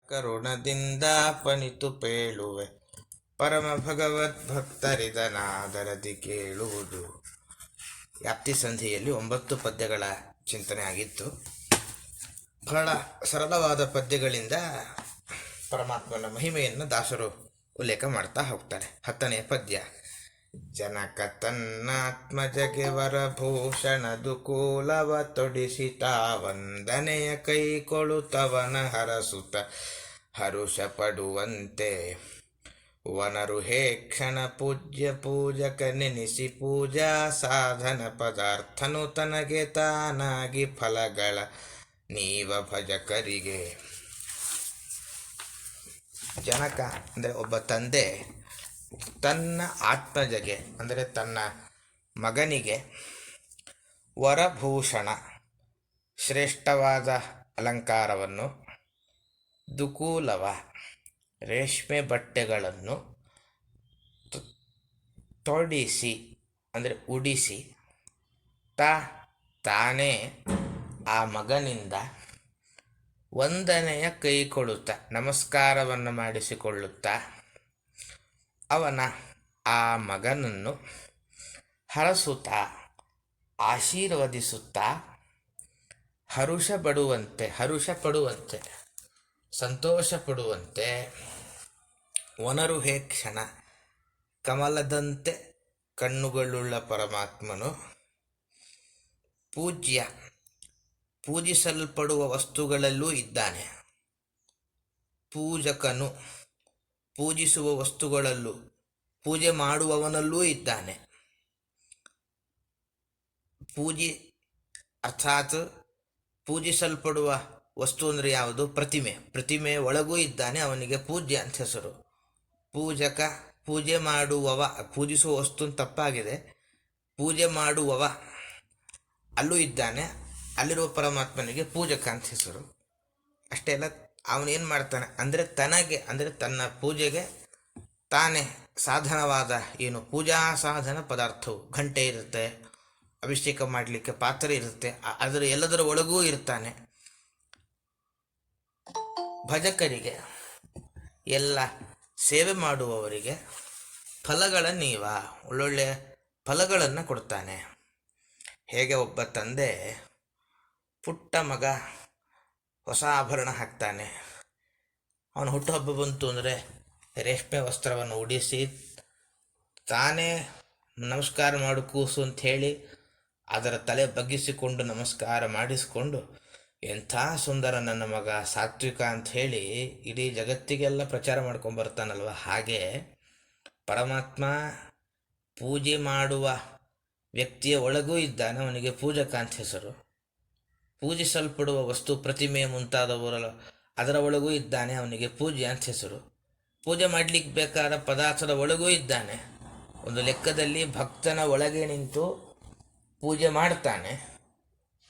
ಕರುಣದಿಂದ ಪಣಿತು ಪೇಳುವೆ ಪರಮ ಭಗವದ್ಭಕ್ತರಿದನಾದರದಿ ಕೇಳುವುದು. ವ್ಯಾಪ್ತಿ ಸಂಧಿಯಲ್ಲಿ 9 ಪದ್ಯಗಳ ಚಿಂತನೆ ಆಗಿತ್ತು. ಬಹಳ ಸರಳವಾದ ಪದ್ಯಗಳಿಂದ ಪರಮಾತ್ಮನ ಮಹಿಮೆಯನ್ನು ದಾಸರು ಉಲ್ಲೇಖ ಮಾಡ್ತಾ ಹೋಗ್ತಾರೆ. 10ನೇ ಪದ್ಯ. ಜನಕ ತನ್ನಾತ್ಮಜಗೆ ವರಭೂಷಣದು ಕೂಲವ ತೊಡಿಸಿತ ವಂದನೆಯ ಕೈಕೊಳುತ್ತವನ ಹರಸುತ ಹರುಷ ಪಡುವಂತೆ ವನರು ಹೇ ಕ್ಷಣ ಪೂಜ್ಯ ಪೂಜಕ ನೆನೆಸಿ ಪೂಜಾ ಸಾಧನ ಪದಾರ್ಥನು ತನಗೆ ತಾನಾಗಿ ಫಲಗಳ ನೀವ ಭಜಕರಿಗೆ. ಜನಕ ಅಂದರೆ ಒಬ್ಬ ತಂದೆ ತನ್ನ ಆತ್ಮಜಗೆ ಅಂದರೆ ತನ್ನ ಮಗನಿಗೆ ವರಭೂಷಣ ಶ್ರೇಷ್ಠವಾದ ಅಲಂಕಾರವನ್ನು, ದುಕೂಲವ ರೇಷ್ಮೆ ಬಟ್ಟೆಗಳನ್ನು ತೊಡಿಸಿ ಅಂದರೆ ಉಡಿಸಿ ತಾನೇ ಆ ಮಗನಿಂದ ವಂದನೆಯ ಕೈ ಕೊಡುತ್ತಾ ನಮಸ್ಕಾರವನ್ನು ಮಾಡಿಸಿಕೊಳ್ಳುತ್ತಾ ಅವನ ಆ ಮಗನನ್ನು ಹರಸುತ್ತಾ ಆಶೀರ್ವದಿಸುತ್ತಾ ಹರುಷ ಪಡುವಂತೆ ಸಂತೋಷ ಪಡುವಂತೆ ವನರು ಹೇ ಕ್ಷಣ ಕಮಲದಂತೆ ಕಣ್ಣುಗಳುಳ್ಳ ಪರಮಾತ್ಮನು ಪೂಜಿಸಲ್ಪಡುವ ವಸ್ತುಗಳಲ್ಲೂ ಇದ್ದಾನೆ. ಪೂಜಕನು ಪೂಜಿಸುವ ವಸ್ತುಗಳಲ್ಲೂ ಪೂಜೆ ಮಾಡುವವನಲ್ಲೂ ಇದ್ದಾನೆ. ಅರ್ಥಾತ್ ಪೂಜಿಸಲ್ಪಡುವ ವಸ್ತು ಅಂದರೆ ಯಾವುದು? ಪ್ರತಿಮೆ ಒಳಗೂ ಇದ್ದಾನೆ. ಅವನಿಗೆ ಪೂಜ್ಯ ಅಂತ ಹೆಸರು. ಪೂಜಕ ಪೂಜೆ ಮಾಡುವವ, ಪೂಜಿಸುವ ವಸ್ತು ತಪ್ಪಾಗಿದೆ, ಪೂಜೆ ಮಾಡುವವ ಅಲ್ಲೂ ಇದ್ದಾನೆ. ಅಲ್ಲಿರುವ ಪರಮಾತ್ಮನಿಗೆ ಪೂಜಕ ಅಂತ ಹೆಸರು. ಅಷ್ಟೇ ಅಲ್ಲ, ಅವನೇನು ಮಾಡ್ತಾನೆ ಅಂದರೆ ತನ್ನ ಪೂಜೆಗೆ ತಾನೇ ಸಾಧನವಾದ ಏನು ಪೂಜಾ ಸಾಧನ ಪದಾರ್ಥವು, ಘಂಟೆ ಇರುತ್ತೆ, ಅಭಿಷೇಕ ಮಾಡಲಿಕ್ಕೆ ಪಾತ್ರೆ ಇರುತ್ತೆ, ಅದರ ಎಲ್ಲದರ ಒಳಗೂ ಇರ್ತಾನೆ. ಭಜಕರಿಗೆ, ಎಲ್ಲ ಸೇವೆ ಮಾಡುವವರಿಗೆ ಒಳ್ಳೊಳ್ಳೆ ಫಲಗಳನ್ನು ಕೊಡ್ತಾನೆ. ಹೇಗೆ ಒಬ್ಬ ತಂದೆ ಪುಟ್ಟ ಮಗ ಹೊಸ ಆಭರಣ ಹಾಕ್ತಾನೆ, ಅವನ ಹುಟ್ಟುಹಬ್ಬ ಬಂತು ಅಂದರೆ ರೇಷ್ಮೆ ವಸ್ತ್ರವನ್ನು ಉಡಿಸಿ ತಾನೇ ನಮಸ್ಕಾರ ಮಾಡು ಕೂಸು ಅಂಥೇಳಿ ಅದರ ತಲೆ ಬಗ್ಗಿಸಿಕೊಂಡು ನಮಸ್ಕಾರ ಮಾಡಿಸಿಕೊಂಡು, ಎಂಥ ಸುಂದರ ನನ್ನ ಮಗ, ಸಾತ್ವಿಕ ಅಂಥೇಳಿ ಇಡೀ ಜಗತ್ತಿಗೆಲ್ಲ ಪ್ರಚಾರ ಮಾಡ್ಕೊಂಬರ್ತಾನಲ್ವ. ಹಾಗೆ ಪರಮಾತ್ಮ ಪೂಜೆ ಮಾಡುವ ವ್ಯಕ್ತಿಯ ಒಳಗೂ ಇದ್ದಾನೆ, ಅವನಿಗೆ ಪೂಜಕ ಅಂತ ಹೆಸರು. ಪೂಜಿಸಲ್ಪಡುವ ವಸ್ತು, ಪ್ರತಿಮೆ ಮುಂತಾದವರಲ್ಲ ಅದರ ಒಳಗೂ ಇದ್ದಾನೆ, ಅವನಿಗೆ ಪೂಜ್ಯ ಅಂತ ಹೆಸರು. ಪೂಜೆ ಮಾಡಲಿಕ್ಕೆ ಬೇಕಾದ ಪದಾರ್ಥದ ಒಳಗೂ ಇದ್ದಾನೆ. ಒಂದು ಲೆಕ್ಕದಲ್ಲಿ ಭಕ್ತನ ಒಳಗೆ ನಿಂತು ಪೂಜೆ ಮಾಡ್ತಾನೆ,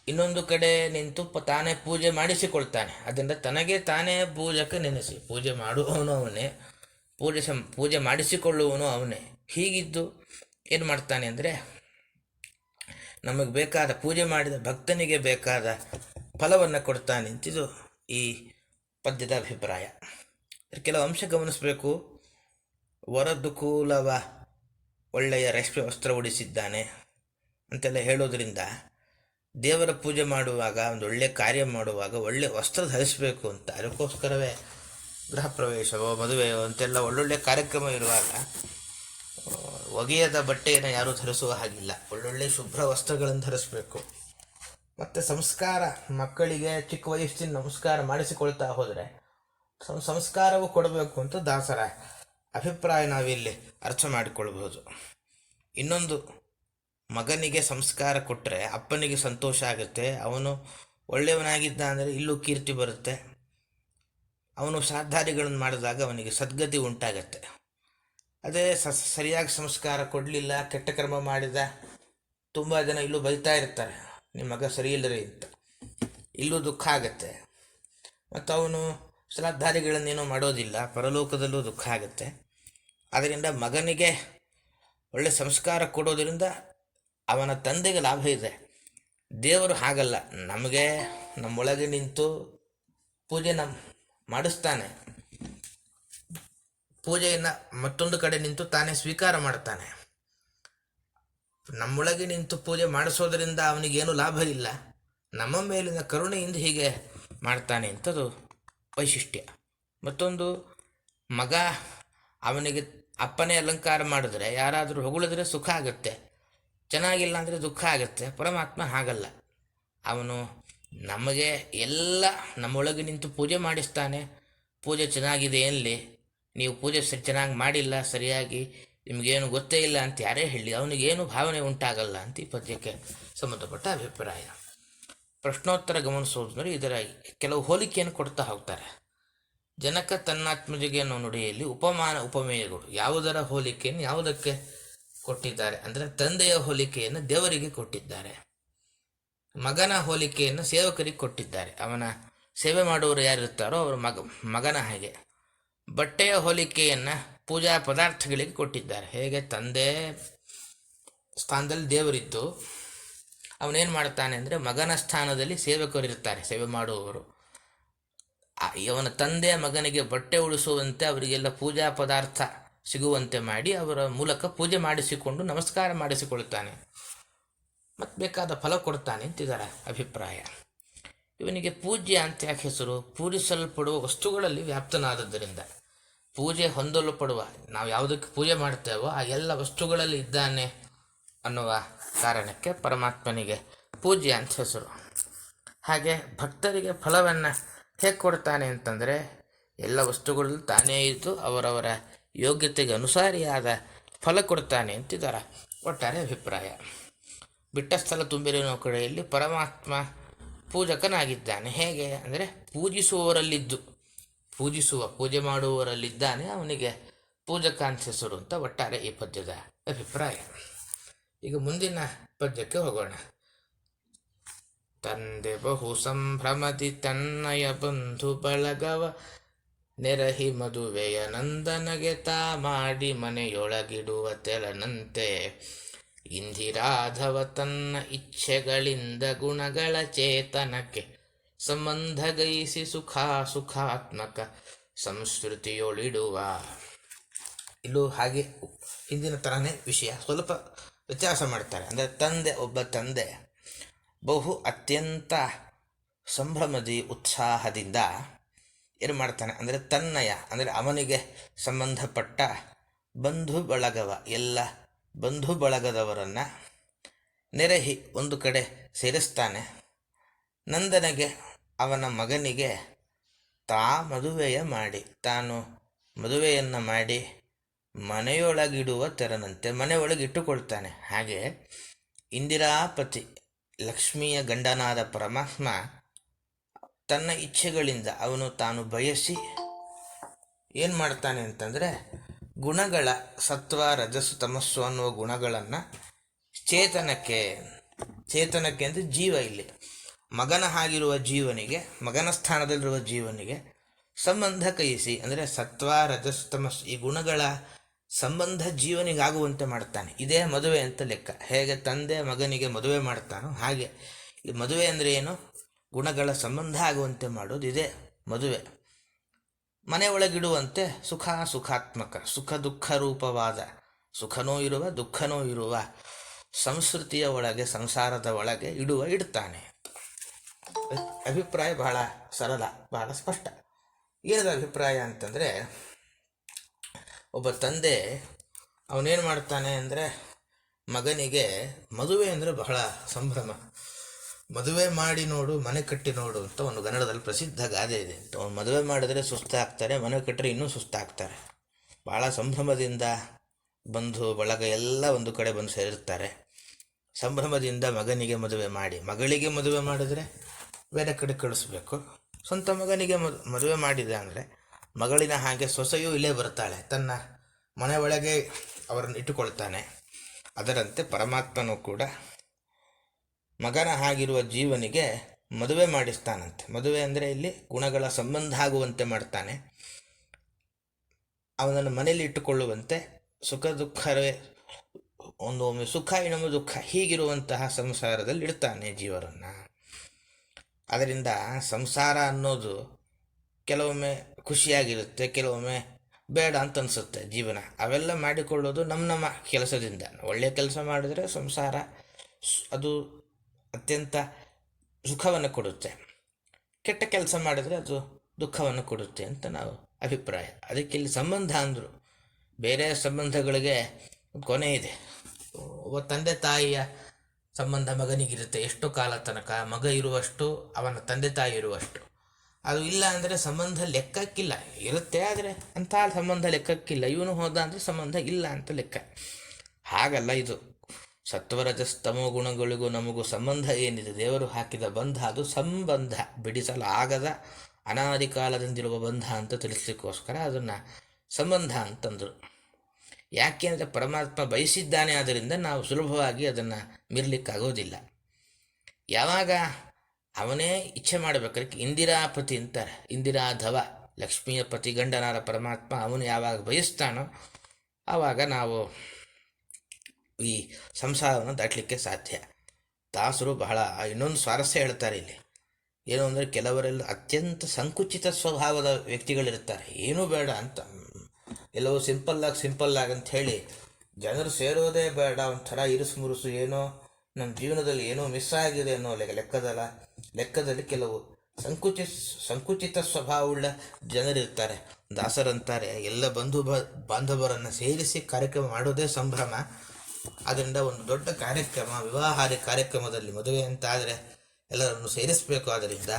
ಇನ್ನೊಂದು ಕಡೆ ನಿಂತು ತಾನೇ ಪೂಜೆ ಮಾಡಿಸಿಕೊಳ್ತಾನೆ. ಅದರಿಂದ ತನಗೆ ತಾನೇ ಪೂಜಕ ನೆನೆಸಿ, ಪೂಜೆ ಮಾಡುವವನು ಅವನೇ, ಪೂಜೆ ಮಾಡಿಸಿಕೊಳ್ಳುವವನು ಅವನೇ. ಹೀಗಿದ್ದು ಏನು ಮಾಡ್ತಾನೆ ಅಂದರೆ ನಮಗೆ ಬೇಕಾದ, ಪೂಜೆ ಮಾಡಿದ ಭಕ್ತನಿಗೆ ಬೇಕಾದ ಫಲವನ್ನು ಕೊಡ್ತಾನೆ ಅಂತಿದ್ದು ಈ ಪದ್ಯದ ಅಭಿಪ್ರಾಯ. ಕೆಲವು ಅಂಶ ಗಮನಿಸಬೇಕು. ವರದುಕೂಲವ ಒಳ್ಳೆಯ ರೇಷ್ಮೆ ವಸ್ತ್ರ ಉಡಿಸಿದ್ದಾನೆ ಅಂತೆಲ್ಲ ಹೇಳೋದ್ರಿಂದ ದೇವರ ಪೂಜೆ ಮಾಡುವಾಗ, ಒಂದು ಒಳ್ಳೆಯ ಕಾರ್ಯ ಮಾಡುವಾಗ ಒಳ್ಳೆಯ ವಸ್ತ್ರ ಧರಿಸಬೇಕು ಅಂತ. ಅದಕ್ಕೋಸ್ಕರವೇ ಗೃಹ ಪ್ರವೇಶವೋ ಮದುವೆಯೋ ಅಂತೆಲ್ಲ ಒಳ್ಳೊಳ್ಳೆ ಕಾರ್ಯಕ್ರಮ ಇರುವಾಗ ಒಗೆಯದ ಬಟ್ಟೆಯನ್ನು ಯಾರೂ ಧರಿಸುವ ಹಾಗಿಲ್ಲ. ಒಳ್ಳೊಳ್ಳೆ ಶುಭ್ರ ವಸ್ತ್ರಗಳನ್ನು ಧರಿಸಬೇಕು. ಮತ್ತು ಸಂಸ್ಕಾರ, ಮಕ್ಕಳಿಗೆ ಚಿಕ್ಕ ವಯಸ್ಸಿನ ನಮಸ್ಕಾರ ಮಾಡಿಸಿಕೊಳ್ತಾ ಹೋದರೆ ಸಂಸ್ಕಾರವು ಕೊಡಬೇಕು ಅಂತ ದಾಸರ ಅಭಿಪ್ರಾಯ ನಾವಿಲ್ಲಿ ಅರ್ಥ ಮಾಡಿಕೊಳ್ಬಹುದು. ಇನ್ನೊಂದು, ಮಗನಿಗೆ ಸಂಸ್ಕಾರ ಕೊಟ್ಟರೆ ಅಪ್ಪನಿಗೆ ಸಂತೋಷ ಆಗುತ್ತೆ. ಅವನು ಒಳ್ಳೆಯವನಾಗಿದ್ದ ಅಂದರೆ ಇಲ್ಲೂ ಕೀರ್ತಿ ಬರುತ್ತೆ. ಅವನು ಶ್ರಾದ್ದಾದಿಗಳನ್ನು ಮಾಡಿದಾಗ ಅವನಿಗೆ ಸದ್ಗತಿ ಉಂಟಾಗತ್ತೆ. ಅದೇ ಸರಿಯಾಗಿ ಸಂಸ್ಕಾರ ಕೊಡಲಿಲ್ಲ, ಕೆಟ್ಟ ಕರ್ಮ ಮಾಡಿದ, ತುಂಬ ಜನ ಇಲ್ಲೂ ಬೈತಾ ಇರ್ತಾರೆ, ನಿಮ್ಮ ಮಗ ಸರಿ ಇಲ್ಲರಿ ಅಂತ. ಇಲ್ಲೂ ದುಃಖ ಆಗತ್ತೆ. ಮತ್ತು ಅವನು ಶ್ರಾದ್ದಾದಿಗಳನ್ನೇನೋ ಮಾಡೋದಿಲ್ಲ, ಪರಲೋಕದಲ್ಲೂ ದುಃಖ ಆಗುತ್ತೆ. ಆದ್ದರಿಂದ ಮಗನಿಗೆ ಒಳ್ಳೆ ಸಂಸ್ಕಾರ ಕೊಡೋದರಿಂದ ಅವನ ತಂದೆಗೆ ಲಾಭ ಇದೆ. ದೇವರು ಹಾಗಲ್ಲ, ನಮಗೆ ನಮ್ಮೊಳಗೆ ನಿಂತು ಪೂಜೆ ಮಾಡಿಸ್ತಾನೆ. ಪೂಜೆಯನ್ನು ಮತ್ತೊಂದು ಕಡೆ ನಿಂತು ತಾನೇ ಸ್ವೀಕಾರ ಮಾಡ್ತಾನೆ. ನಮ್ಮೊಳಗೆ ನಿಂತು ಪೂಜೆ ಮಾಡಿಸೋದರಿಂದ ಅವನಿಗೇನು ಲಾಭ ಇಲ್ಲ, ನಮ್ಮ ಮೇಲಿನ ಕರುಣೆಯಿಂದ ಹೀಗೆ ಮಾಡ್ತಾನೆ ಅಂತದು ವೈಶಿಷ್ಟ್ಯ. ಮತ್ತೊಂದು, ಮಗ ಅವನಿಗೆ ಅಪ್ಪನೇ ಅಲಂಕಾರ ಮಾಡಿದ್ರೆ ಯಾರಾದರೂ ಹೊಗಳಿದ್ರೆ ಸುಖ ಆಗುತ್ತೆ, ಚೆನ್ನಾಗಿಲ್ಲ ಅಂದರೆ ದುಃಖ ಆಗುತ್ತೆ. ಪರಮಾತ್ಮ ಹಾಗಲ್ಲ, ಅವನು ನಮಗೆ ಎಲ್ಲ ನಮ್ಮೊಳಗೆ ನಿಂತು ಪೂಜೆ ಮಾಡಿಸ್ತಾನೆ. ಪೂಜೆ ಚೆನ್ನಾಗಿದೆ ಎನ್ನಲಿ, ನೀವು ಪೂಜೆ ಚೆನ್ನಾಗಿ ಮಾಡಿಲ್ಲ, ಸರಿಯಾಗಿ ನಿಮಗೇನು ಗೊತ್ತೇ ಇಲ್ಲ ಅಂತ ಯಾರೇ ಹೇಳಿ ಅವನಿಗೇನು ಭಾವನೆ ಉಂಟಾಗಲ್ಲ ಅಂತ ಈ ಪದ್ಯಕ್ಕೆ ಸಂಬಂಧಪಟ್ಟ ಅಭಿಪ್ರಾಯ. ಪ್ರಶ್ನೋತ್ತರ ಗಮನಿಸೋದಂದರೆ ಇದರ ಕೆಲವು ಹೋಲಿಕೆಯನ್ನು ಕೊಡ್ತಾ ಹೋಗ್ತಾರೆ. ಜನಕ ತನ್ನಾತ್ಮಜಿಗೆ ಅನ್ನೋ ನುಡಿಯಲ್ಲಿ ಉಪಮಾನ ಉಪಮೇಯಗಳು ಯಾವುದರ ಹೋಲಿಕೆಯನ್ನು ಯಾವುದಕ್ಕೆ ಕೊಟ್ಟಿದ್ದಾರೆ ಅಂದರೆ ತಂದೆಯ ಹೋಲಿಕೆಯನ್ನು ದೇವರಿಗೆ ಕೊಟ್ಟಿದ್ದಾರೆ, ಮಗನ ಹೋಲಿಕೆಯನ್ನು ಸೇವಕರಿಗೆ ಕೊಟ್ಟಿದ್ದಾರೆ. ಅವನ ಸೇವೆ ಮಾಡುವವರು ಯಾರಿರ್ತಾರೋ ಅವರು ಮಗನ ಹಾಗೆ. ಬಟ್ಟೆಯ ಹೋಲಿಕೆಯನ್ನು ಪೂಜಾ ಪದಾರ್ಥಗಳಿಗೆ ಕೊಟ್ಟಿದ್ದಾರೆ. ಹೇಗೆ ತಂದೆ ಸ್ಥಾನದಲ್ಲಿ ದೇವರಿದ್ದು ಅವನೇನು ಮಾಡ್ತಾನೆ ಅಂದರೆ ಮಗನ ಸ್ಥಾನದಲ್ಲಿ ಸೇವಕರಿರ್ತಾರೆ, ಸೇವೆ ಮಾಡುವವರು. ಅವನ ತಂದೆ ಮಗನಿಗೆ ಬಟ್ಟೆ ಉಳಿಸುವಂತೆ ಅವರಿಗೆಲ್ಲ ಪೂಜಾ ಪದಾರ್ಥ ಸಿಗುವಂತೆ ಮಾಡಿ ಅವರ ಮೂಲಕ ಪೂಜೆ ಮಾಡಿಸಿಕೊಂಡು ನಮಸ್ಕಾರ ಮಾಡಿಸಿಕೊಳ್ತಾನೆ, ಮತ್ತು ಬೇಕಾದ ಫಲ ಕೊಡ್ತಾನೆ ಅಂತಿದ್ದಾರೆ ಅಭಿಪ್ರಾಯ. ಇವನಿಗೆ ಪೂಜ್ಯ ಅಂತ ಯಾಕೆ ಹೆಸರು? ಪೂಜಿಸಲ್ಪಡುವ ವಸ್ತುಗಳಲ್ಲಿ ವ್ಯಾಪ್ತನಾದದ್ದರಿಂದ, ಪೂಜೆ ಹೊಂದಲ್ಪಡುವ ನಾವು ಯಾವುದಕ್ಕೆ ಪೂಜೆ ಮಾಡ್ತೇವೋ ಆ ಎಲ್ಲ ವಸ್ತುಗಳಲ್ಲಿ ಇದ್ದಾನೆ ಅನ್ನುವ ಕಾರಣಕ್ಕೆ ಪರಮಾತ್ಮನಿಗೆ ಪೂಜ್ಯ ಅಂತ ಹೆಸರು. ಹಾಗೆ ಭಕ್ತರಿಗೆ ಫಲವನ್ನು ಹೇಗೆ ಕೊಡ್ತಾನೆ ಅಂತಂದರೆ ಎಲ್ಲ ವಸ್ತುಗಳಲ್ಲಿ ತಾನೇ ಇದ್ದು ಅವರವರ ಯೋಗ್ಯತೆಗೆ ಅನುಸಾರಿಯಾದ ಫಲ ಕೊಡ್ತಾನೆ ಅಂತಿದ್ದಾರೆ ಒಟ್ಟಾರೆ ಅಭಿಪ್ರಾಯ. ಬಿಟ್ಟ ಸ್ಥಳ ತುಂಬಿರೋ ಕಡೆಯಲ್ಲಿ ಪರಮಾತ್ಮ ಪೂಜಕನಾಗಿದ್ದಾನೆ. ಹೇಗೆ ಅಂದರೆ ಪೂಜಿಸುವವರಲ್ಲಿದ್ದು, ಪೂಜೆ ಮಾಡುವವರಲ್ಲಿದ್ದಾನೆ, ಅವನಿಗೆ ಪೂಜಕ ಅಂತ ಹೆಸರು ಅಂತ ಒಟ್ಟಾರೆ ಈ ಪದ್ಯದ ಅಭಿಪ್ರಾಯ. ಈಗ ಮುಂದಿನ ಪದ್ಯಕ್ಕೆ ಹೋಗೋಣ. ತಂದೆ ಬಹು ಸಂಭ್ರಮದಿ ತನ್ನಯ ಬಂಧು ಬಳಗವ ನೆರಹಿ ಮದುವೆಯ ನಂದನಗೆ ತಾ ಮಾಡಿ ಮನೆಯೊಳಗಿಡುವ ತೆಲನಂತೆ ಇಂದಿರಾಧವ ತನ್ನ ಇಚ್ಛೆಗಳಿಂದ ಗುಣಗಳ ಚೇತನಕ್ಕೆ ಸಂಬಂಧಗೈಸಿ ಸುಖಾತ್ಮಕ ಸಂಸ್ಕೃತಿಯೊಳಿಡುವ. ಇಲ್ಲೂ ಹಾಗೆ ಹಿಂದಿನ ಥರನೇ ವಿಷಯ, ಸ್ವಲ್ಪ ವ್ಯತ್ಯಾಸ ಮಾಡ್ತಾರೆ. ಅಂದರೆ ಒಬ್ಬ ತಂದೆ ಅತ್ಯಂತ ಸಂಭ್ರಮದಿ ಉತ್ಸಾಹದಿಂದ ಏನು ಮಾಡ್ತಾನೆ ಅಂದರೆ ತನ್ನಯ ಅಂದರೆ ಅವನಿಗೆ ಸಂಬಂಧಪಟ್ಟ ಬಂಧು ಬಳಗವ ಎಲ್ಲ ಬಂಧು ಬಳಗದವರನ್ನು ನೆರಹಿ ಒಂದು ಕಡೆ ಸೇರಿಸ್ತಾನೆ. ನಂದನಿಗೆ ಅವನ ಮಗನಿಗೆ ಮದುವೆಯ ಮಾಡಿ ತಾನು ಮದುವೆಯನ್ನು ಮಾಡಿ ಮನೆಯೊಳಗಿಡುವ ತೆರನಂತೆ ಮನೆಯೊಳಗಿಟ್ಟುಕೊಳ್ತಾನೆ. ಹಾಗೆ ಇಂದಿರಾಪತಿ ಲಕ್ಷ್ಮಿಯ ಗಂಡನಾದ ಪರಮಾತ್ಮ ತನ್ನ ಇಚ್ಛೆಗಳಿಂದ ಅವನು ತಾನು ಬಯಸಿ ಏನು ಮಾಡ್ತಾನೆ ಅಂತಂದರೆ ಗುಣಗಳ ಸತ್ವ ರಜಸ್ಸು ತಮಸ್ಸು ಅನ್ನುವ ಗುಣಗಳನ್ನು ಚೇತನಕ್ಕೆ ಅಂದರೆ ಜೀವ, ಇಲ್ಲಿ ಮಗನ ಹಾಗಿರುವ ಜೀವನಿಗೆ, ಮಗನ ಸ್ಥಾನದಲ್ಲಿರುವ ಜೀವನಿಗೆ ಸಂಬಂಧ ಕೈಸಿ ಅಂದರೆ ಸತ್ವ ರಜಸ್ಸು ತಮಸ್ಸು ಈ ಗುಣಗಳ ಸಂಬಂಧ ಜೀವನಿಗಾಗುವಂತೆ ಮಾಡ್ತಾನೆ. ಇದೇ ಮದುವೆ ಅಂತ ಲೆಕ್ಕ. ಹೇಗೆ ತಂದೆ ಮಗನಿಗೆ ಮದುವೆ ಮಾಡ್ತಾನೋ ಹಾಗೆ ಈ ಮದುವೆ ಅಂದರೆ ಏನು? ಗುಣಗಳ ಸಂಬಂಧ ಆಗುವಂತೆ ಮಾಡೋದು, ಇದೇ ಮದುವೆ. ಮನೆ ಒಳಗಿಡುವಂತೆ ಸುಖಾತ್ಮಕ ಸುಖ ದುಃಖ ರೂಪವಾದ ಸುಖನೂ ಇರುವ ದುಃಖನೂ ಇರುವ ಸಂಸ್ಕೃತಿಯ ಒಳಗೆ ಸಂಸಾರದ ಒಳಗೆ ಇಡ್ತಾನೆ. ಅಭಿಪ್ರಾಯ ಬಹಳ ಸರಳ, ಬಹಳ ಸ್ಪಷ್ಟ. ಏನದ ಅಭಿಪ್ರಾಯ ಅಂತಂದರೆ, ಒಬ್ಬ ತಂದೆ ಅವನೇನು ಮಾಡ್ತಾನೆ ಅಂದರೆ ಮಗನಿಗೆ ಮದುವೆ ಅಂದರೆ ಬಹಳ ಸಂಭ್ರಮ. ಮದುವೆ ಮಾಡಿ ನೋಡು ಮನೆ ಕಟ್ಟಿ ನೋಡು ಅಂತ ಒಂದು ಕನ್ನಡದಲ್ಲಿ ಪ್ರಸಿದ್ಧ ಗಾದೆ ಇದೆ. ಅವನು ಮದುವೆ ಮಾಡಿದ್ರೆ ಸುಸ್ತಾಗ್ತಾರೆ, ಮನೆ ಕಟ್ಟರೆ ಇನ್ನೂ ಸುಸ್ತಾಗ್ತಾರೆ. ಭಾಳ ಸಂಭ್ರಮದಿಂದ ಬಂಧು ಬಳಗ ಎಲ್ಲ ಒಂದು ಕಡೆ ಬಂದು ಸೇರಿರ್ತಾರೆ. ಸಂಭ್ರಮದಿಂದ ಮಗನಿಗೆ ಮದುವೆ ಮಾಡಿ, ಮಗಳಿಗೆ ಮದುವೆ ಮಾಡಿದ್ರೆ ಬೇರೆ ಕಡೆ ಕಳಿಸ್ಬೇಕು. ಸ್ವಂತ ಮಗನಿಗೆ ಮದುವೆ ಮಾಡಿದೆ ಅಂದರೆ ಮಗಳಿನ ಹಾಗೆ ಸೊಸೆಯೂ ಇಲ್ಲೇ ಬರ್ತಾಳೆ, ತನ್ನ ಮನೆ ಒಳಗೆ ಅವರನ್ನು ಇಟ್ಟುಕೊಳ್ತಾನೆ. ಅದರಂತೆ ಪರಮಾತ್ಮನೂ ಕೂಡ ಮಗನ ಹಾಗಿರುವ ಜೀವನಿಗೆ ಮದುವೆ ಮಾಡಿಸ್ತಾನಂತೆ. ಮದುವೆ ಅಂದರೆ ಇಲ್ಲಿ ಗುಣಗಳ ಸಂಬಂಧ ಆಗುವಂತೆ ಮಾಡ್ತಾನೆ, ಅವನನ್ನು ಮನೆಯಲ್ಲಿ ಇಟ್ಟುಕೊಳ್ಳುವಂತೆ. ಸುಖ ದುಃಖವೇ ಒಮ್ಮೆ ಸುಖ ಇನ್ನೊಮ್ಮೆ ದುಃಖ ಹೀಗಿರುವಂತಹ ಸಂಸಾರದಲ್ಲಿ ಇಡ್ತಾನೆ ಜೀವರನ್ನು. ಅದರಿಂದ ಸಂಸಾರ ಅನ್ನೋದು ಕೆಲವೊಮ್ಮೆ ಖುಷಿಯಾಗಿರುತ್ತೆ, ಕೆಲವೊಮ್ಮೆ ಬೇಡ ಅಂತ ಅನಿಸುತ್ತೆ ಜೀವನ. ಅವೆಲ್ಲ ಮಾಡಿಕೊಳ್ಳೋದು ನಮ್ಮ ಕೆಲಸದಿಂದ. ಒಳ್ಳೆಯ ಕೆಲಸ ಮಾಡಿದರೆ ಸಂಸಾರ ಅದು ಅತ್ಯಂತ ಸುಖವನ್ನು ಕೊಡುತ್ತೆ, ಕೆಟ್ಟ ಕೆಲಸ ಮಾಡಿದರೆ ಅದು ದುಃಖವನ್ನು ಕೊಡುತ್ತೆ ಅಂತ ನಾವು ಅಭಿಪ್ರಾಯ. ಅದಕ್ಕೆ ಇಲ್ಲಿ ಸಂಬಂಧ ಅಂದರು. ಬೇರೆ ಸಂಬಂಧಗಳಿಗೆ ಕೊನೆ ಇದೆ. ಒಬ್ಬ ತಂದೆ ತಾಯಿಯ ಸಂಬಂಧ ಮಗನಿಗಿರುತ್ತೆ ಎಷ್ಟು ಕಾಲ ತನಕ, ಮಗ ಇರುವಷ್ಟು ಅವನ ತಂದೆ ತಾಯಿ ಇರುವಷ್ಟು. ಅದು ಇಲ್ಲ ಅಂದರೆ ಸಂಬಂಧ ಲೆಕ್ಕಕ್ಕಿಲ್ಲ. ಇರುತ್ತೆ ಆದರೆ ಅಂಥ ಸಂಬಂಧ ಲೆಕ್ಕಕ್ಕಿಲ್ಲ. ಇವನು ಹೋದ ಅಂದರೆ ಸಂಬಂಧ ಇಲ್ಲ ಅಂತ ಲೆಕ್ಕ. ಹಾಗಲ್ಲ ಇದು. ಸತ್ವರಜಸ್ತಮೋ ಗುಣಗಳಿಗೂ ನಮಗೂ ಸಂಬಂಧ ಏನಿದೆ, ದೇವರು ಹಾಕಿದ ಬಂಧ ಅದು ಸಂಬಂಧ, ಬಿಡಿಸಲಾಗದ ಅನಾದಿ ಕಾಲದಿಂದಿರುವ ಬಂಧ ಅಂತ ತಿಳಿಸ್ಲಿಕ್ಕೋಸ್ಕರ ಅದನ್ನು ಸಂಬಂಧ ಅಂತಂದರು. ಯಾಕೆ ಅಂದರೆ ಪರಮಾತ್ಮ ಬಯಸಿದ್ದಾನೆ, ಆದ್ದರಿಂದ ನಾವು ಸುಲಭವಾಗಿ ಅದನ್ನು ಮೀರಲಿಕ್ಕಾಗೋದಿಲ್ಲ. ಯಾವಾಗ ಅವನೇ ಇಚ್ಛೆ ಮಾಡಬೇಕಾದ್ರೆ ಇಂದಿರಾಪತಿ ಅಂತಾರೆ, ಇಂದಿರಾಧವ, ಲಕ್ಷ್ಮಿಯ ಪತಿ ಗಂಡನಾದ ಪರಮಾತ್ಮ ಅವನು ಯಾವಾಗ ಬಯಸ್ತಾನೋ ಆವಾಗ ನಾವು ಈ ಸಂಸಾರವನ್ನು ದಾಟಲಿಕ್ಕೆ ಸಾಧ್ಯ. ದಾಸರು ಬಹಳ ಇನ್ನೊಂದು ಸ್ವಾರಸ್ಯ ಹೇಳ್ತಾರೆ ಇಲ್ಲಿ. ಏನು ಅಂದರೆ ಕೆಲವರೆಲ್ಲ ಅತ್ಯಂತ ಸಂಕುಚಿತ ಸ್ವಭಾವದ ವ್ಯಕ್ತಿಗಳಿರ್ತಾರೆ. ಏನೂ ಬೇಡ ಅಂತ, ಎಲ್ಲವೂ ಸಿಂಪಲ್ಲಾಗಿ ಅಂತ ಹೇಳಿ ಜನರು ಸೇರೋದೇ ಬೇಡ, ಒಂಥರ ಇರುಸು ಮುರುಸು, ಏನೋ ನಮ್ಮ ಜೀವನದಲ್ಲಿ ಏನೋ ಮಿಸ್ ಆಗಿದೆ ಅನ್ನೋ ಲೆಕ್ಕದಲ್ಲಿ ಕೆಲವು ಸಂಕುಚಿತ ಸ್ವಭಾವವುಳ್ಳ ಜನರಿರ್ತಾರೆ. ದಾಸರಂತಾರೆ, ಎಲ್ಲ ಬಾಂಧವರನ್ನು ಸೇರಿಸಿ ಕಾರ್ಯಕ್ರಮ ಮಾಡೋದೇ ಸಂಭ್ರಮ. ಅದರಿಂದ ಒಂದು ದೊಡ್ಡ ಕಾರ್ಯಕ್ರಮ, ವಿವಾಹಾದಿ ಕಾರ್ಯಕ್ರಮದಲ್ಲಿ ಮದುವೆ ಅಂತಾದರೆ ಎಲ್ಲರನ್ನು ಸೇರಿಸಬೇಕು. ಆದ್ದರಿಂದ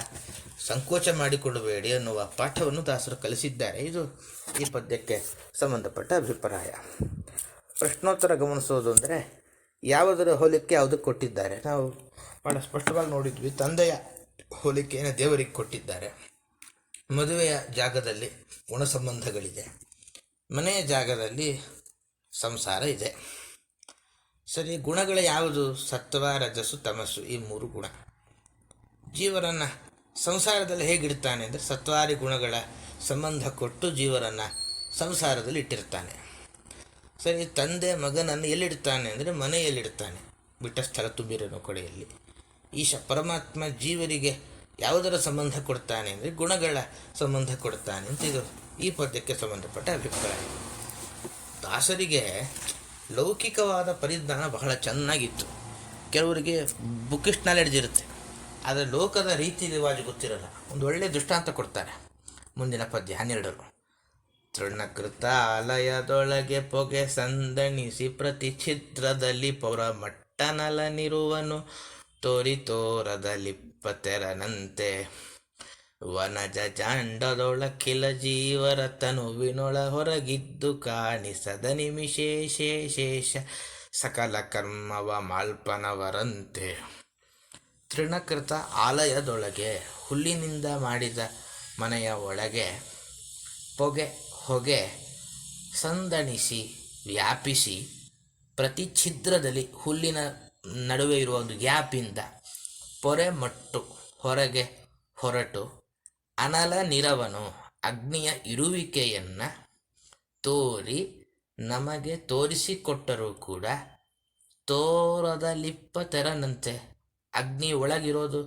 ಸಂಕೋಚ ಮಾಡಿಕೊಳ್ಳಬೇಡಿ ಅನ್ನುವ ಪಾಠವನ್ನು ದಾಸರು ಕಲಿಸಿದ್ದಾರೆ. ಇದು ಈ ಪದ್ಯಕ್ಕೆ ಸಂಬಂಧಪಟ್ಟ ಅಭಿಪ್ರಾಯ. ಪ್ರಶ್ನೋತ್ತರ ಗಮನಿಸೋದು ಅಂದರೆ ಯಾವುದರ ಹೋಲಿಕೆ ಯಾವುದಕ್ಕೆ ಕೊಟ್ಟಿದ್ದಾರೆ. ನಾವು ಭಾಳ ಸ್ಪಷ್ಟವಾಗಿ ನೋಡಿದ್ವಿ. ತಂದೆಯ ಹೋಲಿಕೆಯನ್ನು ದೇವರಿಗೆ ಕೊಟ್ಟಿದ್ದಾರೆ. ಮದುವೆಯ ಜಾಗದಲ್ಲಿ ಗುಣ ಸಂಬಂಧಗಳಿದೆ, ಮನೆಯ ಜಾಗದಲ್ಲಿ ಸಂಸಾರ ಇದೆ. ಸರಿ, ಗುಣಗಳು ಯಾವುದು? ಸತ್ವ, ರಜಸ್ಸು, ತಮಸ್ಸು, ಈ ಮೂರು ಗುಣ. ಜೀವರನ್ನು ಸಂಸಾರದಲ್ಲಿ ಹೇಗಿಡ್ತಾನೆ ಅಂದರೆ ಸತ್ವಾರಿ ಗುಣಗಳ ಸಂಬಂಧ ಕೊಟ್ಟು ಜೀವರನ್ನು ಸಂಸಾರದಲ್ಲಿ ಇಟ್ಟಿರ್ತಾನೆ. ಸರಿ, ತಂದೆ ಮಗನನ್ನು ಎಲ್ಲಿಡ್ತಾನೆ ಅಂದರೆ ಮನೆಯಲ್ಲಿಡ್ತಾನೆ, ಬಿಟ್ಟ ಸ್ಥಳ ತುಂಬಿರೋ ಕಡೆಯಲ್ಲಿ. ಪರಮಾತ್ಮ ಜೀವರಿಗೆ ಯಾವುದರ ಸಂಬಂಧ ಕೊಡ್ತಾನೆ ಅಂದರೆ ಗುಣಗಳ ಸಂಬಂಧ ಕೊಡ್ತಾನೆ ಅಂತ ಇದು ಈ ಪದ್ಯಕ್ಕೆ ಸಂಬಂಧಪಟ್ಟ ಅಭಿಪ್ರಾಯ. ದಾಸರಿಗೆ ಲೌಕಿಕವಾದ ಪರಿಜ್ಞಾನ ಬಹಳ ಚೆನ್ನಾಗಿತ್ತು. ಕೆಲವರಿಗೆ ಬುಕ್ಕಿಸ್ಟ್ ನಾಲೆಡ್ಜ್ ಇರುತ್ತೆ, ಆದರೆ ಲೋಕದ ರೀತಿ ರಿವಾಜು ಗೊತ್ತಿರಲ್ಲ. ಒಂದು ಒಳ್ಳೆಯ ದೃಷ್ಟಾಂತ ಕೊಡ್ತಾರೆ ಮುಂದಿನ ಪದ್ಯ 12. ತೃಣಕೃತ ಆಲಯದೊಳಗೆ ಪೊಗೆ ಸಂದಣಿಸಿ ಪ್ರತಿ ಛಿದ್ರದಲ್ಲಿ ಪೌರ ಮಟ್ಟನಲನಿರುವನು ತೋರದಲಿಪ್ಪತೆರನಂತೆ ವನಜ ಜಾಂಡದೊಳಕಿಲ ಜೀವರ ತನುವಿನೊಳ ಹೊರಗಿದ್ದು ಕಾಣಿಸದ ನಿಮಿಷೇಷೇಷ ಸಕಲ ಕರ್ಮವ ಮಾಲ್ಪನವರಂತೆ. ತೃಣಕೃತ ಆಲಯದೊಳಗೆ, ಹುಲ್ಲಿನಿಂದ ಮಾಡಿದ ಮನೆಯ ಒಳಗೆ ಹೊಗೆ ಸಂದಣಿಸಿ ವ್ಯಾಪಿಸಿ ಪ್ರತಿ ಛಿದ್ರದಲ್ಲಿ, ಹುಲ್ಲಿನ ನಡುವೆ ಇರುವ ಒಂದು ಗ್ಯಾಪಿಂದ ಪೊರೆ ಮಟ್ಟು ಹೊರಗೆ ಹೊರಟು ಅನಲ ನಿರವನು, ಅಗ್ನಿಯ ಇರುವಿಕೆಯನ್ನು ತೋರಿ ನಮಗೆ ತೋರಿಸಿಕೊಟ್ಟರೂ ಕೂಡ ತೋರದಲಿಪ್ಪತೆರನಂತೆ, ಅಗ್ನಿ ಒಳಗಿರೋದು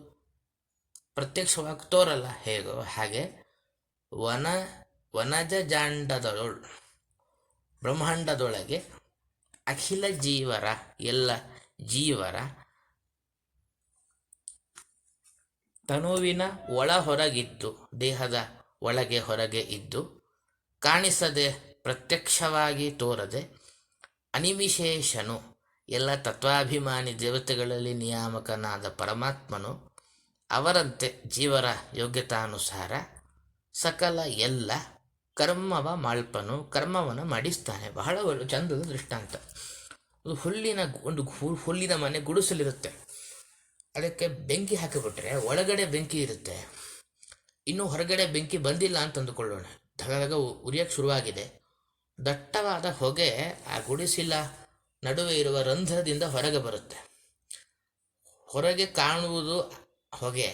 ಪ್ರತ್ಯಕ್ಷವಾಗಿ ತೋರಲ್ಲ ಹೇಗೋ ಹಾಗೆ ವನಜ ಜಾಂಡದೊಳು, ಬ್ರಹ್ಮಾಂಡದೊಳಗೆ ಅಖಿಲ ಜೀವರ, ಎಲ್ಲ ಜೀವರ ತನುವಿನ ಒಳ ಹೊರಗಿದ್ದು, ದೇಹದ ಒಳಗೆ ಹೊರಗೆ ಇದ್ದು ಕಾಣಿಸದೆ ಪ್ರತ್ಯಕ್ಷವಾಗಿ ತೋರದೆ ಅನಿಮಿಶೇಷನು, ಎಲ್ಲ ತತ್ವಾಭಿಮಾನಿ ದೇವತೆಗಳಲ್ಲಿ ನಿಯಾಮಕನಾದ ಪರಮಾತ್ಮನು ಅವರಂತೆ ಜೀವರ ಯೋಗ್ಯತಾನುಸಾರ ಸಕಲ ಎಲ್ಲ ಕರ್ಮವ ಮಾಳ್ಪನು, ಕರ್ಮವನ್ನು ಮಾಡಿಸ್ತಾನೆ. ಬಹಳ ಚಂದದ ದೃಷ್ಟಾಂತ. ಹುಲ್ಲಿನ ಮನೆ ಗುಡಿಸಲಿರುತ್ತೆ, ಅದಕ್ಕೆ ಬೆಂಕಿ ಹಾಕಿಬಿಟ್ರೆ ಒಳಗಡೆ ಬೆಂಕಿ ಇರುತ್ತೆ, ಇನ್ನೂ ಹೊರಗಡೆ ಬೆಂಕಿ ಬಂದಿಲ್ಲ ಅಂತ ಅಂದುಕೊಳ್ಳೋಣ. ಧಗ ಉರಿಯೋಕ್ಕೆ ಶುರುವಾಗಿದೆ. ದಟ್ಟವಾದ ಹೊಗೆ ಆ ಗುಡಿಸಿಲ ನಡುವೆ ಇರುವ ರಂಧ್ರದಿಂದ ಹೊರಗೆ ಬರುತ್ತೆ. ಹೊರಗೆ ಕಾಣುವುದು ಹೊಗೆ,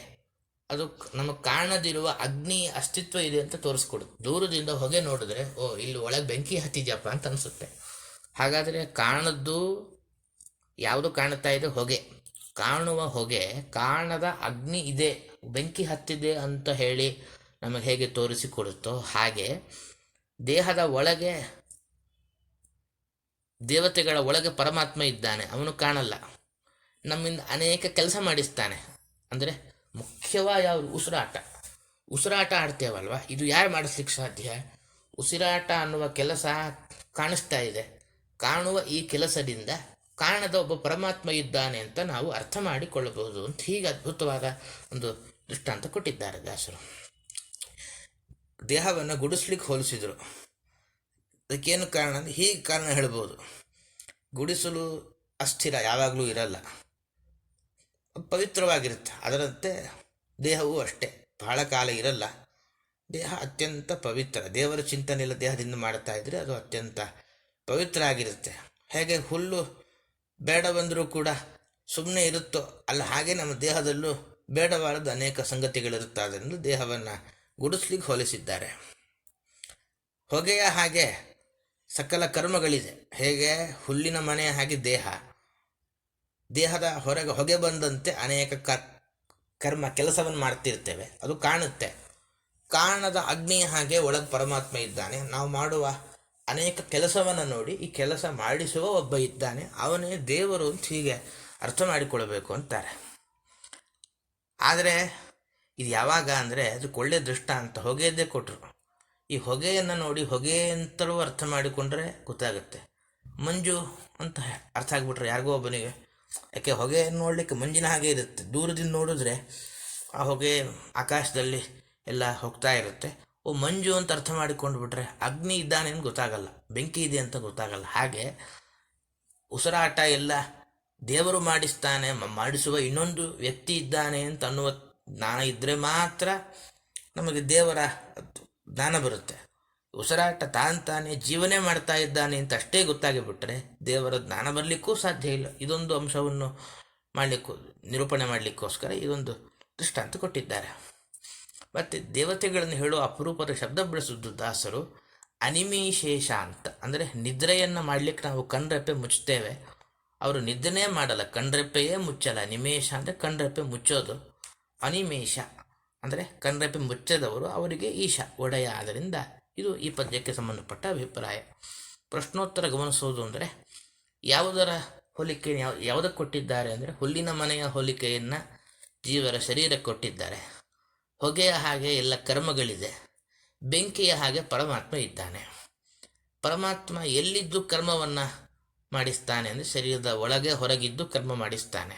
ಅದು ನಮಗೆ ಕಾಣದಿರುವ ಅಗ್ನಿ ಅಸ್ತಿತ್ವ ಇದೆ ಅಂತ ತೋರಿಸ್ಕೊಡುತ್ತೆ. ದೂರದಿಂದ ಹೊಗೆ ನೋಡಿದ್ರೆ ಓ ಇಲ್ಲಿ ಒಳಗೆ ಬೆಂಕಿ ಹತ್ತಿದ್ಯಪ್ಪ ಅಂತ ಅನಿಸುತ್ತೆ. ಹಾಗಾದರೆ ಕಾಣದ್ದು ಯಾವುದು ಕಾಣುತ್ತಾ ಇದೆ? ಹೊಗೆ. ಕಾಣುವ ಹೊಗೆ, ಕಾಣದ ಅಗ್ನಿ ಇದೆ, ಬೆಂಕಿ ಹತ್ತಿದೆ ಅಂತ ಹೇಳಿ ನಮಗೆ ಹೇಗೆ ತೋರಿಸಿಕೊಡುತ್ತೋ ಹಾಗೆ ದೇಹದ ಒಳಗೆ, ದೇವತೆಗಳ ಒಳಗೆ ಪರಮಾತ್ಮ ಇದ್ದಾನೆ. ಅವನು ಕಾಣಲ್ಲ, ನಮ್ಮಿಂದ ಅನೇಕ ಕೆಲಸ ಮಾಡಿಸ್ತಾನೆ. ಅಂದರೆ ಮುಖ್ಯವಾಗಿ ಯಾವುದು? ಉಸಿರಾಟ ಆಡ್ತೇವಲ್ವ, ಇದು ಯಾರು ಮಾಡಿಸ್ಲಿಕ್ಕೆ ಸಾಧ್ಯ? ಉಸಿರಾಟ ಅನ್ನುವ ಕೆಲಸ ಕಾಣಿಸ್ತಾ ಇದೆ. ಕಾಣುವ ಈ ಕೆಲಸದಿಂದ ಕಾಣದ ಒಬ್ಬ ಪರಮಾತ್ಮ ಇದ್ದಾನೆ ಅಂತ ನಾವು ಅರ್ಥ ಮಾಡಿಕೊಳ್ಳಬಹುದು ಅಂತ ಹೀಗೆ ಅದ್ಭುತವಾದ ಒಂದು ದೃಷ್ಟಾಂತ ಕೊಟ್ಟಿದ್ದಾರೆ ದಾಸರು. ದೇಹವನ್ನು ಗುಡಿಸ್ಲಿಕ್ಕೆ ಹೋಲಿಸಿದರು. ಅದಕ್ಕೇನು ಕಾರಣ ಅಂದರೆ ಹೀಗೆ ಕಾರಣ ಹೇಳ್ಬೋದು. ಗುಡಿಸಲು ಅಸ್ಥಿರ, ಯಾವಾಗಲೂ ಇರಲ್ಲ, ಪವಿತ್ರವಾಗಿರುತ್ತೆ. ಅದರಂತೆ ದೇಹವೂ ಅಷ್ಟೇ, ಬಹಳ ಕಾಲ ಇರಲ್ಲ. ದೇಹ ಅತ್ಯಂತ ಪವಿತ್ರ, ದೇವರ ಚಿಂತನೆ ಇಲ್ಲ ದೇಹದಿಂದ ಮಾಡ್ತಾ ಇದ್ರೆ ಅದು ಅತ್ಯಂತ ಪವಿತ್ರ ಆಗಿರುತ್ತೆ. ಹೇಗೆ ಹುಲ್ಲು ಬೇಡ ಬಂದರೂ ಕೂಡ ಸುಮ್ಮನೆ ಇರುತ್ತೋ ಅಲ್ಲ, ಹಾಗೆ ನಮ್ಮ ದೇಹದಲ್ಲೂ ಬೇಡವಾದ ಅನೇಕ ಸಂಗತಿಗಳಿರುತ್ತೆ. ಅದರಿಂದ ದೇಹವನ್ನು ಗುಡಿಸ್ಲಿಕ್ಕೆ ಹೋಲಿಸಿದ್ದಾರೆ. ಹೊಗೆಯ ಹಾಗೆ ಸಕಲ ಕರ್ಮಗಳಿದೆ. ಹೇಗೆ ಹುಲ್ಲಿನ ಮನೆಯ ಹಾಗೆ ದೇಹದ ಹೊರಗೆ ಹೊಗೆ ಬಂದಂತೆ ಅನೇಕ ಕರ್ಮ ಕೆಲಸವನ್ನು ಮಾಡ್ತಿರ್ತೇವೆ, ಅದು ಕಾಣುತ್ತೆ. ಕಾಣದ ಅಗ್ನಿಯ ಹಾಗೆ ಒಳಗೆ ಪರಮಾತ್ಮ ಇದ್ದಾನೆ. ನಾವು ಮಾಡುವ ಅನೇಕ ಕೆಲಸವನ್ನು ನೋಡಿ ಈ ಕೆಲಸ ಮಾಡಿಸುವ ಒಬ್ಬ ಇದ್ದಾನೆ, ಅವನೇ ದೇವರು ಅಂತ ಹೀಗೆ ಅರ್ಥ ಮಾಡಿಕೊಳ್ಬೇಕು ಅಂತಾರೆ. ಆದರೆ ಇದು ಯಾವಾಗ ಅಂದರೆ ಅದಕ್ಕೆ ಒಳ್ಳೆ ದೃಷ್ಟಾಂತ ಹೊಗೆಯದ್ದೇ ಕೊಟ್ಟರು. ಈ ಹೊಗೆಯನ್ನು ನೋಡಿ ಹೊಗೆ ಅಂತಲೂ ಅರ್ಥ ಮಾಡಿಕೊಂಡ್ರೆ ಗೊತ್ತಾಗುತ್ತೆ. ಮಂಜು ಅಂತ ಅರ್ಥ ಆಗಿಬಿಟ್ರೆ ಯಾರಿಗೋ ಒಬ್ಬನಿಗೆ, ಯಾಕೆ ಹೊಗೆಯನ್ನು ನೋಡಲಿಕ್ಕೆ ಮಂಜಿನ ಹಾಗೆ ಇರುತ್ತೆ, ದೂರದಿಂದ ನೋಡಿದ್ರೆ ಆ ಹೊಗೆ ಆಕಾಶದಲ್ಲಿ ಎಲ್ಲ ಹೋಗ್ತಾ ಇರುತ್ತೆ. ಮಂಜು ಅಂತ ಅರ್ಥ ಮಾಡಿಕೊಂಡು ಬಿಟ್ರೆ ಅಗ್ನಿ ಇದ್ದಾನೆ ಅಂತ ಗೊತ್ತಾಗಲ್ಲ, ಬೆಂಕಿ ಇದೆ ಅಂತ ಗೊತ್ತಾಗಲ್ಲ. ಹಾಗೆ ಉಸಿರಾಟ ಎಲ್ಲ ದೇವರು ಮಾಡಿಸ್ತಾನೆ, ಮಾಡಿಸುವ ಇನ್ನೊಂದು ವ್ಯಕ್ತಿ ಇದ್ದಾನೆ ಅಂತ ಅನ್ನುವ ಜ್ಞಾನ ಇದ್ದರೆ ಮಾತ್ರ ನಮಗೆ ದೇವರ ಜ್ಞಾನ ಬರುತ್ತೆ. ಉಸಿರಾಟ ತಾನೇ ಜೀವನೇ ಮಾಡ್ತಾ ಇದ್ದಾನೆ ಅಂತ ಅಷ್ಟೇ ಗೊತ್ತಾಗಿಬಿಟ್ರೆ ದೇವರ ಜ್ಞಾನ ಬರಲಿಕ್ಕೂ ಸಾಧ್ಯ ಇಲ್ಲ. ಇದೊಂದು ಅಂಶವನ್ನು ನಿರೂಪಣೆ ಮಾಡಲಿಕ್ಕೋಸ್ಕರ ಇದೊಂದು ದೃಷ್ಟಾಂತ ಕೊಟ್ಟಿದ್ದಾರೆ. ಮತ್ತು ದೇವತೆಗಳನ್ನು ಹೇಳುವ ಅಪರೂಪದ ಶಬ್ದ ಬಳಸಿದ್ದು ದಾಸರು ಅನಿಮಿಶೇಷ ಅಂತ. ಅಂದರೆ ನಿದ್ರೆಯನ್ನು ಮಾಡಲಿಕ್ಕೆ ನಾವು ಕಣ್ರೆಪ್ಪೆ ಮುಚ್ಚುತ್ತೇವೆ, ಅವರು ನಿದ್ರೆನೇ ಮಾಡಲ್ಲ, ಕಣ್ರೆಪ್ಪೆಯೇ ಮುಚ್ಚಲ್ಲ. ನಿಮೇಶ ಅಂದರೆ ಕಣ್ರೆಪ್ಪೆ ಮುಚ್ಚೋದು, ಅನಿಮೇಷ ಅಂದರೆ ಕಣ್ರೆಪ್ಪೆ ಮುಚ್ಚದವರು, ಅವರಿಗೆ ಈಶ ಒಡೆಯ. ಆದ್ದರಿಂದ ಇದು ಈ ಪದ್ಯಕ್ಕೆ ಸಂಬಂಧಪಟ್ಟ ಅಭಿಪ್ರಾಯ. ಪ್ರಶ್ನೋತ್ತರ ಗಮನಿಸೋದು ಅಂದರೆ ಯಾವುದರ ಹೋಲಿಕೆ ಯಾವುದಕ್ಕೆ ಕೊಟ್ಟಿದ್ದಾರೆ ಅಂದರೆ ಹುಲ್ಲಿನ ಮನೆಯ ಹೋಲಿಕೆಯನ್ನು ಜೀವರ ಶರೀರಕ್ಕೆ ಕೊಟ್ಟಿದ್ದಾರೆ. ಹೊಗೆಯ ಹಾಗೆ ಎಲ್ಲ ಕರ್ಮಗಳಿದೆ, ಬೆಂಕಿಯ ಹಾಗೆ ಪರಮಾತ್ಮ ಇದ್ದಾನೆ. ಪರಮಾತ್ಮ ಎಲ್ಲಿದ್ದು ಕರ್ಮವನ್ನು ಮಾಡಿಸ್ತಾನೆ ಅಂದರೆ ಶರೀರದ ಒಳಗೆ ಹೊರಗಿದ್ದು ಕರ್ಮ ಮಾಡಿಸ್ತಾನೆ.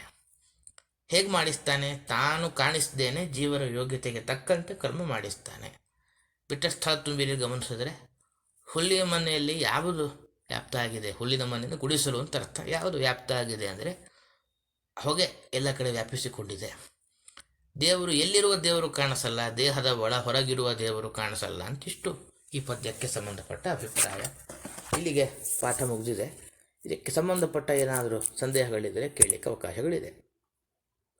ಹೇಗೆ ಮಾಡಿಸ್ತಾನೆ? ತಾನು ಕಾಣಿಸ್ದೇನೆ ಜೀವರ ಯೋಗ್ಯತೆಗೆ ತಕ್ಕಂತೆ ಕರ್ಮ ಮಾಡಿಸ್ತಾನೆ. ಬಿಟ್ಟ ಸ್ಥಳ ತುಂಬಿರಿ ಗಮನಿಸಿದ್ರೆ ಹುಲ್ಲಿನ ಮನೆಯಲ್ಲಿ ಯಾವುದು ವ್ಯಾಪ್ತ ಆಗಿದೆ? ಹುಲ್ಲಿನ ಮನೆಯನ್ನು ಗುಡಿಸಲು ಅಂತ ಅರ್ಥ. ಯಾವುದು ವ್ಯಾಪ್ತ ಆಗಿದೆ ಅಂದರೆ ಹೊಗೆ ಎಲ್ಲ ಕಡೆ ವ್ಯಾಪಿಸಿಕೊಂಡಿದೆ. ದೇವರು ಎಲ್ಲಿರುವ ದೇವರು ಕಾಣಿಸಲ್ಲ, ದೇಹದ ಹೊರಗಿರುವ ದೇವರು ಕಾಣಿಸಲ್ಲ ಅಂತಿಷ್ಟು ಈ ಪದ್ಯಕ್ಕೆ ಸಂಬಂಧಪಟ್ಟ ಅಭಿಪ್ರಾಯ. ಇಲ್ಲಿಗೆ ಪಾಠ ಮುಗಿದಿದೆ. ಇದಕ್ಕೆ ಸಂಬಂಧಪಟ್ಟ ಏನಾದರೂ ಸಂದೇಹಗಳಿದ್ದರೆ ಕೇಳಲಿಕ್ಕೆ ಅವಕಾಶಗಳಿದೆ.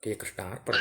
ಶ್ರೀಕೃಷ್ಣ ಅರ್ಪಣೆ.